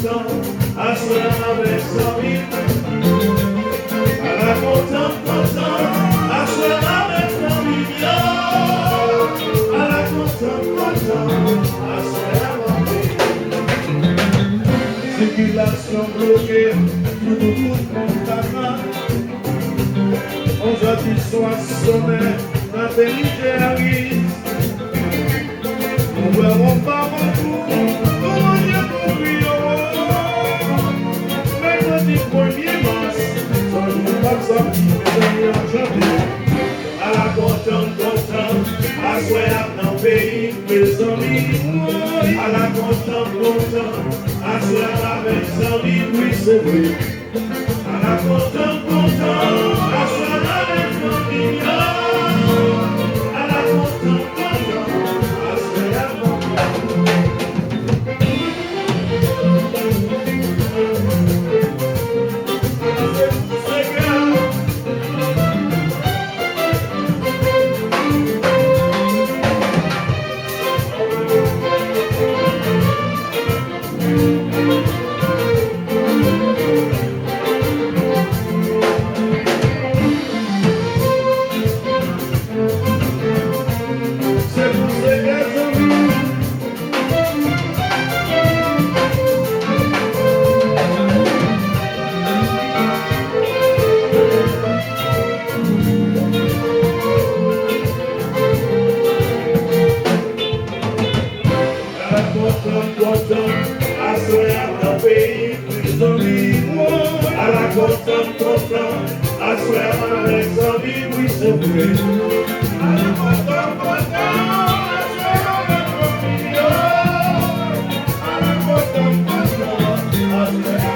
content, à cela avec sa vie. À la content, à cela avec sa vie. À la content, à cela avec circulation bloquée, tout le monde contact. On dit soit sommet, la vérité arrive. Nous ne verrons pas beaucoup, comment Dieu conduit. Mercredi 1er mars, sans nous pas sortir, mes amis en janvier. À la content, à soir dans le pays, mes amis. À la content, à soir avec sa vie, oui c'est vrai. À la content, à soir avec sa vie. À la content, à soir I swear my legs are being we so great. I don't want to go down. I swear my legs are being yours. I don't want to go down. I swear.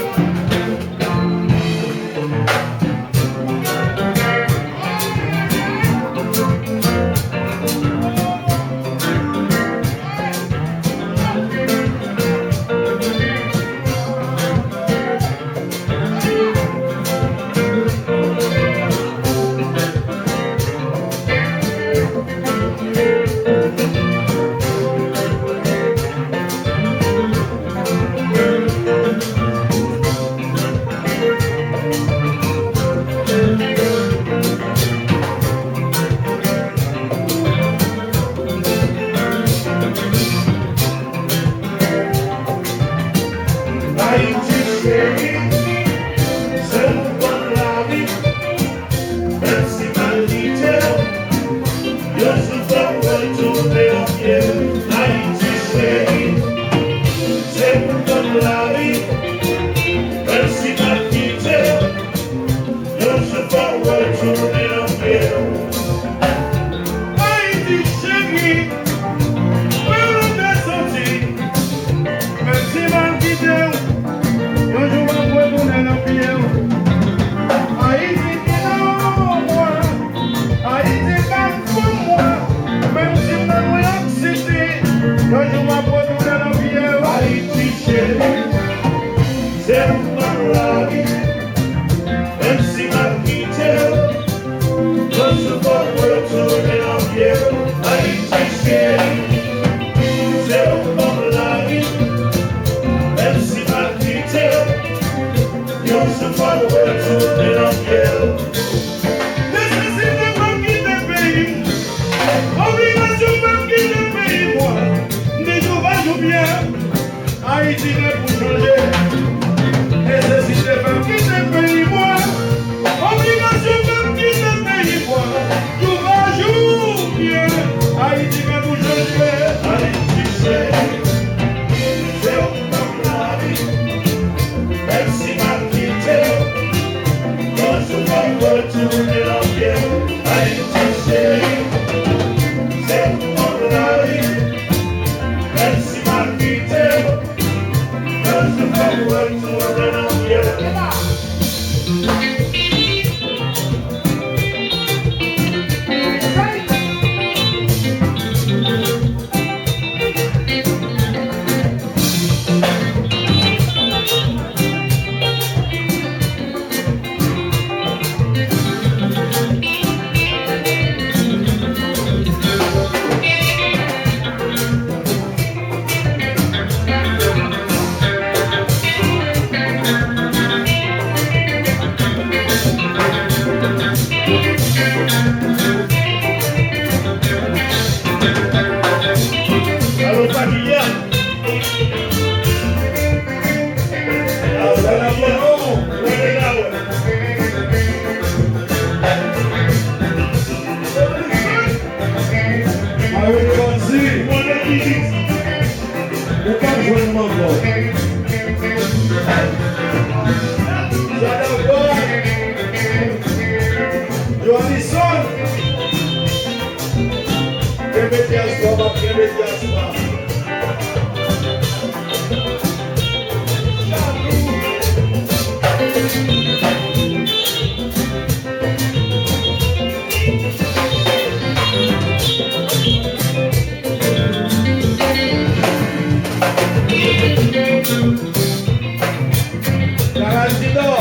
Garagidor,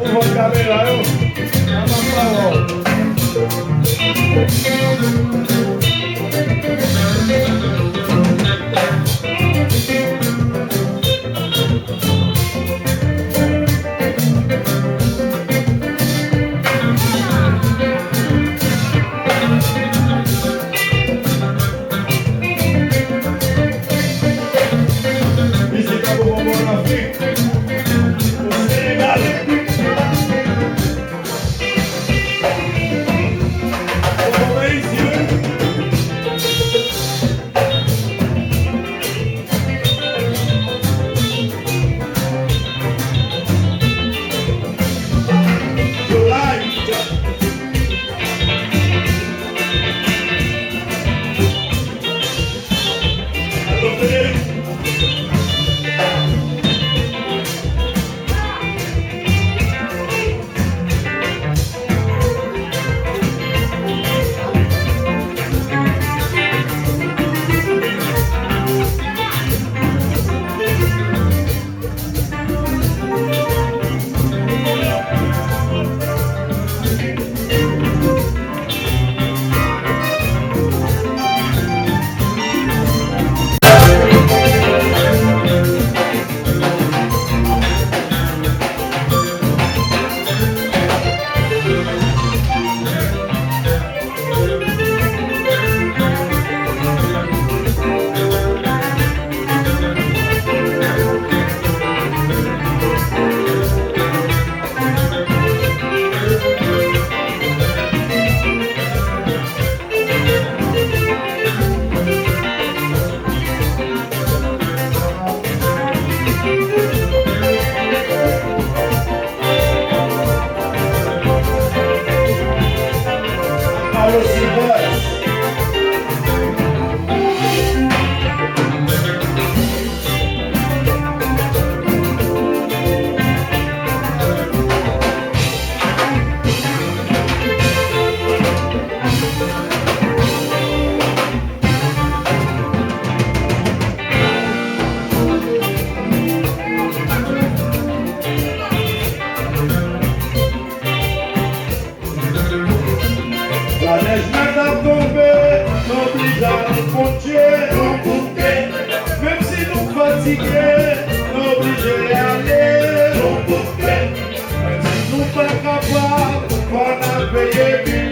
un caméra, même si nous fatigués, nous obligés d'aller. Même si nous pas capables, on a payé vivre.